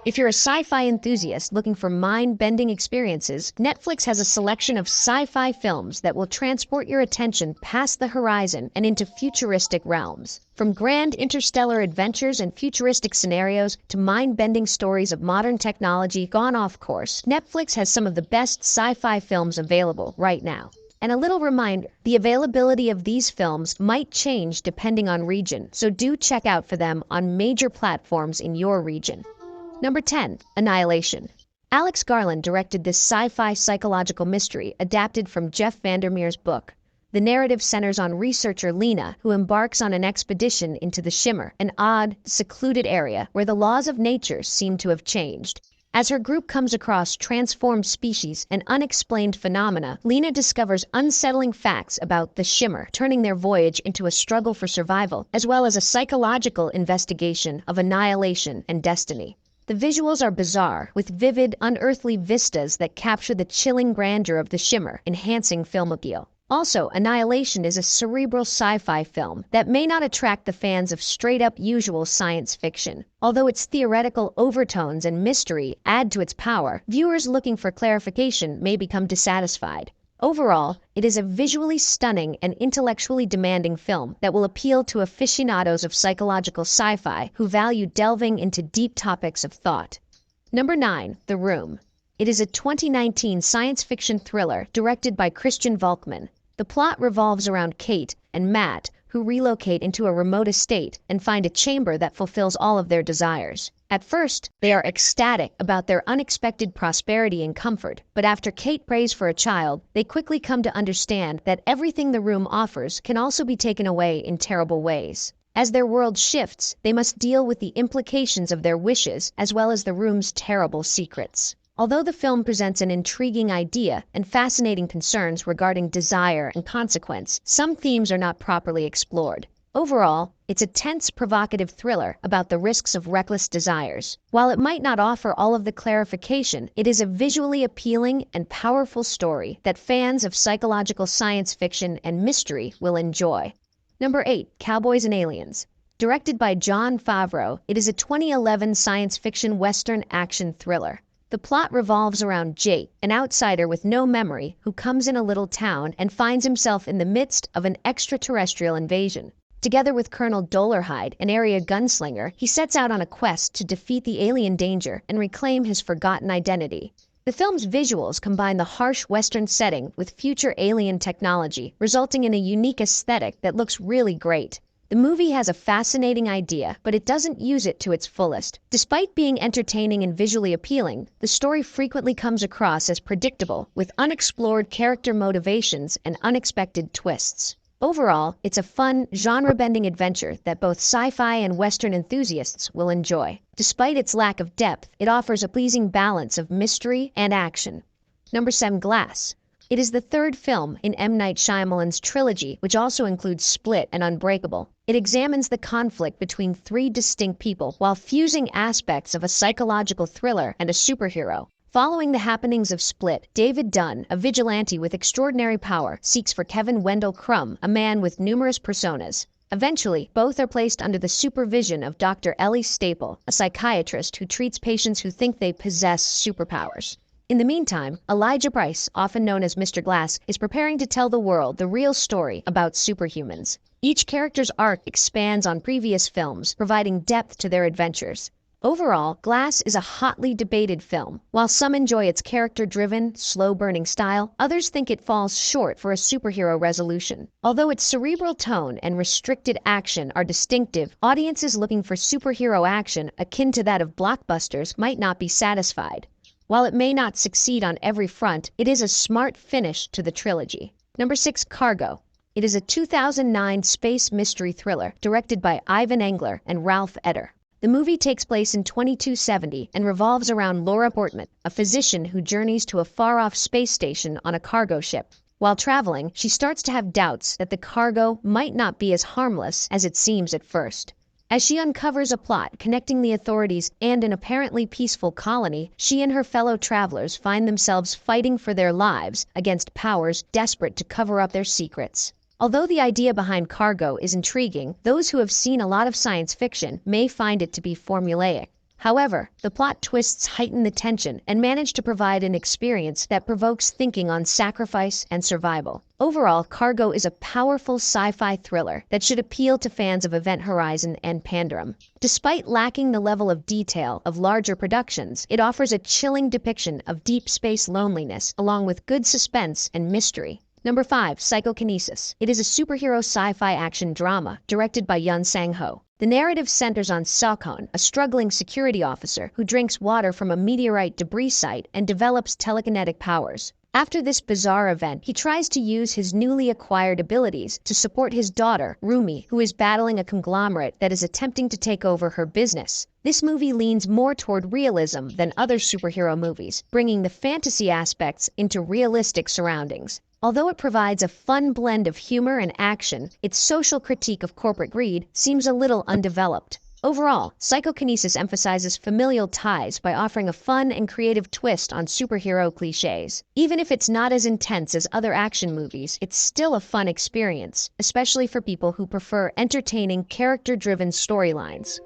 If you're a sci-fi enthusiast looking for mind-bending experiences, Netflix has a selection of sci-fi films that will transport your attention past the horizon and into futuristic realms. From grand interstellar adventures and futuristic scenarios to mind-bending stories of modern technology gone off course, Netflix has some of the best sci-fi films available right now. And a little reminder, the availability of these films might change depending on region, so do check out for them on major platforms in your region. Number 10, Annihilation. Alex Garland directed this sci-fi psychological mystery adapted from Jeff Vandermeer's book. The narrative centers on researcher Lena, who embarks on an expedition into the Shimmer, an odd, secluded area where the laws of nature seem to have changed. As her group comes across transformed species and unexplained phenomena, Lena discovers unsettling facts about the Shimmer, turning their voyage into a struggle for survival, as well as a psychological investigation of annihilation and destiny. The visuals are bizarre, with vivid, unearthly vistas that capture the chilling grandeur of the Shimmer, enhancing film appeal. Also, Annihilation is a cerebral sci-fi film that may not attract the fans of straight-up usual science fiction. Although its theoretical overtones and mystery add to its power, viewers looking for clarification may become dissatisfied. Overall, it is a visually stunning and intellectually demanding film that will appeal to aficionados of psychological sci-fi who value delving into deep topics of thought. Number 9, The Room. It is a 2019 science fiction thriller directed by Christian Volkmann. The plot revolves around Kate and Matt, who relocate into a remote estate and find a chamber that fulfills all of their desires. At first, they are ecstatic about their unexpected prosperity and comfort, but after Kate prays for a child, they quickly come to understand that everything the room offers can also be taken away in terrible ways. As their world shifts, they must deal with the implications of their wishes as well as the room's terrible secrets. Although the film presents an intriguing idea and fascinating concerns regarding desire and consequence, some themes are not properly explored. Overall, it's a tense, provocative thriller about the risks of reckless desires. While it might not offer all of the clarification, it is a visually appealing and powerful story that fans of psychological science fiction and mystery will enjoy. Number 8, Cowboys and Aliens. Directed by Jon Favreau, it is a 2011 science fiction western action thriller. The plot revolves around Jake, an outsider with no memory who comes in a little town and finds himself in the midst of an extraterrestrial invasion. Together with Colonel Dolarhyde, an area gunslinger, he sets out on a quest to defeat the alien danger and reclaim his forgotten identity. The film's visuals combine the harsh Western setting with future alien technology, resulting in a unique aesthetic that looks really great. The movie has a fascinating idea, but it doesn't use it to its fullest. Despite being entertaining and visually appealing, the story frequently comes across as predictable, with unexplored character motivations and unexpected twists. Overall, it's a fun, genre-bending adventure that both sci-fi and Western enthusiasts will enjoy. Despite its lack of depth, it offers a pleasing balance of mystery and action. Number 7, Glass. It is the third film in M. Night Shyamalan's trilogy, which also includes Split and Unbreakable. It examines the conflict between three distinct people while fusing aspects of a psychological thriller and a superhero. Following the happenings of Split, David Dunn, a vigilante with extraordinary power, seeks for Kevin Wendell Crumb, a man with numerous personas. Eventually, both are placed under the supervision of Dr. Ellie Staple, a psychiatrist who treats patients who think they possess superpowers. In the meantime, Elijah Bryce, often known as Mr. Glass, is preparing to tell the world the real story about superhumans. Each character's arc expands on previous films, providing depth to their adventures. Overall, Glass is a hotly debated film. While some enjoy its character-driven, slow-burning style, others think it falls short for a superhero resolution. Although its cerebral tone and restricted action are distinctive, audiences looking for superhero action akin to that of blockbusters might not be satisfied. While it may not succeed on every front, it is a smart finish to the trilogy. Number 6, Cargo. It is a 2009 space mystery thriller directed by Ivan Engler and Ralph Eder. The movie takes place in 2270 and revolves around Laura Portman, a physician who journeys to a far-off space station on a cargo ship. While traveling, she starts to have doubts that the cargo might not be as harmless as it seems at first. As she uncovers a plot connecting the authorities and an apparently peaceful colony, she and her fellow travelers find themselves fighting for their lives against powers desperate to cover up their secrets. Although the idea behind Cargo is intriguing, those who have seen a lot of science fiction may find it to be formulaic. However, the plot twists heighten the tension and manage to provide an experience that provokes thinking on sacrifice and survival. Overall, Cargo is a powerful sci-fi thriller that should appeal to fans of Event Horizon and Pandorum. Despite lacking the level of detail of larger productions, it offers a chilling depiction of deep space loneliness along with good suspense and mystery. Number 5. Psychokinesis. It is a superhero sci-fi action drama directed by Yun Sang-ho. The narrative centers on Seokon, a struggling security officer who drinks water from a meteorite debris site and develops telekinetic powers. After this bizarre event, he tries to use his newly acquired abilities to support his daughter, Rumi, who is battling a conglomerate that is attempting to take over her business. This movie leans more toward realism than other superhero movies, bringing the fantasy aspects into realistic surroundings. Although it provides a fun blend of humor and action, its social critique of corporate greed seems a little undeveloped. Overall, Psychokinesis emphasizes familial ties by offering a fun and creative twist on superhero cliches. Even if it's not as intense as other action movies, it's still a fun experience, especially for people who prefer entertaining, character-driven storylines.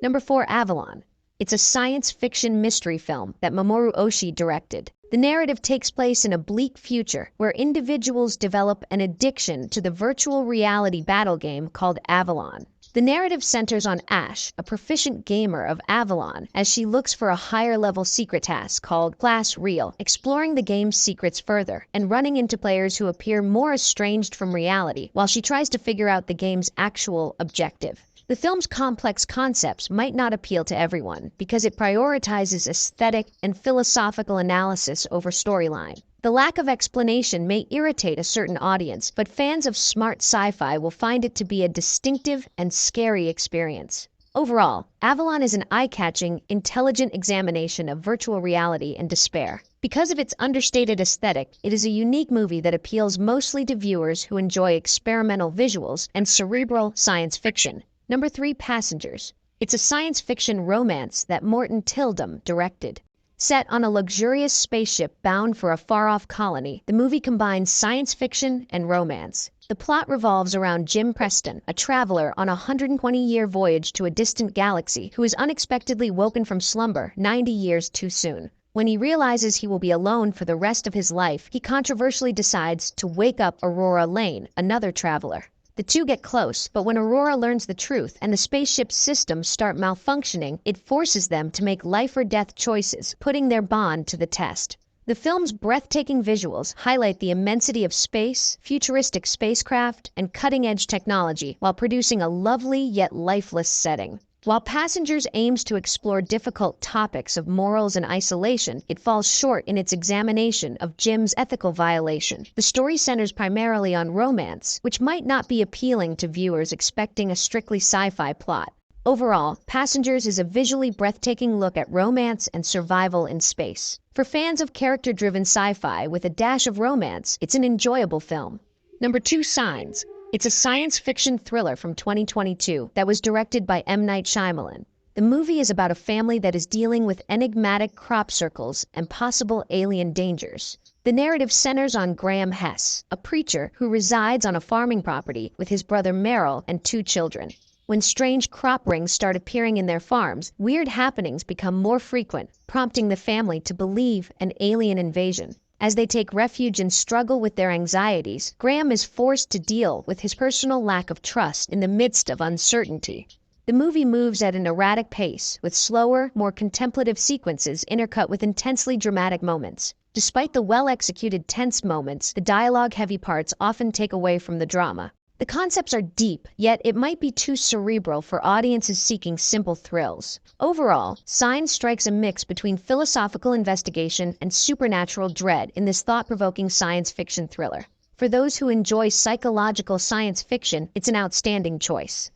Number 4. Avalon. It's a science fiction mystery film that Mamoru Oshii directed. The narrative takes place in a bleak future where individuals develop an addiction to the virtual reality battle game called Avalon. The narrative centers on Ash, a proficient gamer of Avalon, as she looks for a higher-level secret task called Class Real, exploring the game's secrets further, and running into players who appear more estranged from reality while she tries to figure out the game's actual objective. The film's complex concepts might not appeal to everyone because it prioritizes aesthetic and philosophical analysis over storyline. The lack of explanation may irritate a certain audience, but fans of smart sci-fi will find it to be a distinctive and scary experience. Overall, Avalon is an eye-catching, intelligent examination of virtual reality and despair. Because of its understated aesthetic, it is a unique movie that appeals mostly to viewers who enjoy experimental visuals and cerebral science fiction. Number 3. Passengers. It's a science fiction romance that Morton Tildum directed. Set on a luxurious spaceship bound for a far-off colony, the movie combines science fiction and romance. The plot revolves around Jim Preston, a traveler on a 120-year voyage to a distant galaxy who is unexpectedly woken from slumber 90 years too soon. When he realizes he will be alone for the rest of his life, he controversially decides to wake up Aurora Lane, another traveler. The two get close, but when Aurora learns the truth and the spaceship's systems start malfunctioning, it forces them to make life-or-death choices, putting their bond to the test. The film's breathtaking visuals highlight the immensity of space, futuristic spacecraft, and cutting-edge technology while producing a lovely yet lifeless setting. While Passengers aims to explore difficult topics of morals and isolation, it falls short in its examination of Jim's ethical violation. The story centers primarily on romance, which might not be appealing to viewers expecting a strictly sci-fi plot. Overall, Passengers is a visually breathtaking look at romance and survival in space. For fans of character-driven sci-fi with a dash of romance, it's an enjoyable film. Number 2. Signs. It's a science fiction thriller from 2022 that was directed by M. Night Shyamalan. The movie is about a family that is dealing with enigmatic crop circles and possible alien dangers. The narrative centers on Graham Hess, a preacher who resides on a farming property with his brother Merrill and 2 children. When strange crop rings start appearing in their farms, weird happenings become more frequent, prompting the family to believe an alien invasion. As they take refuge and struggle with their anxieties, Graham is forced to deal with his personal lack of trust in the midst of uncertainty. The movie moves at an erratic pace, with slower, more contemplative sequences intercut with intensely dramatic moments. Despite the well-executed tense moments, the dialogue-heavy parts often take away from the drama. The concepts are deep, yet it might be too cerebral for audiences seeking simple thrills. Overall, Signs strikes a mix between philosophical investigation and supernatural dread in this thought-provoking science fiction thriller. For those who enjoy psychological science fiction, it's an outstanding choice.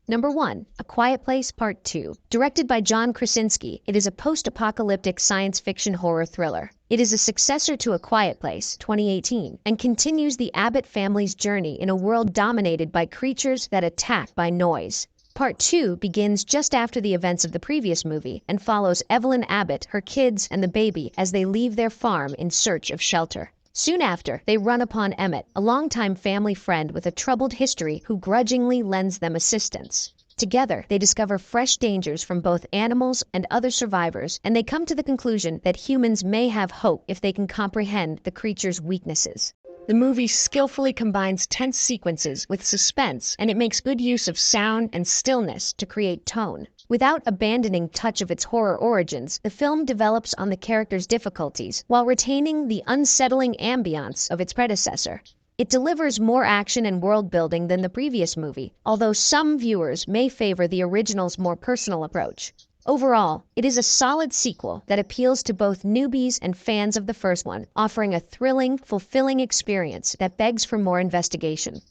Number 1. A Quiet Place Part 2. Directed by John Krasinski, it is a post-apocalyptic science fiction horror thriller. It is a successor to A Quiet Place, 2018, and continues the Abbott family's journey in a world dominated by creatures that attack by noise. Part 2 begins just after the events of the previous movie and follows Evelyn Abbott, her kids, and the baby as they leave their farm in search of shelter. Soon after, they run upon Emmett, a longtime family friend with a troubled history who grudgingly lends them assistance. Together, they discover fresh dangers from both animals and other survivors, and they come to the conclusion that humans may have hope if they can comprehend the creature's weaknesses. The movie skillfully combines tense sequences with suspense, and it makes good use of sound and stillness to create tone. Without abandoning touch of its horror origins, the film develops on the characters' difficulties while retaining the unsettling ambiance of its predecessor. It delivers more action and world building than the previous movie, although some viewers may favor the original's more personal approach. Overall, it is a solid sequel that appeals to both newbies and fans of the first one, offering a thrilling, fulfilling experience that begs for more investigation.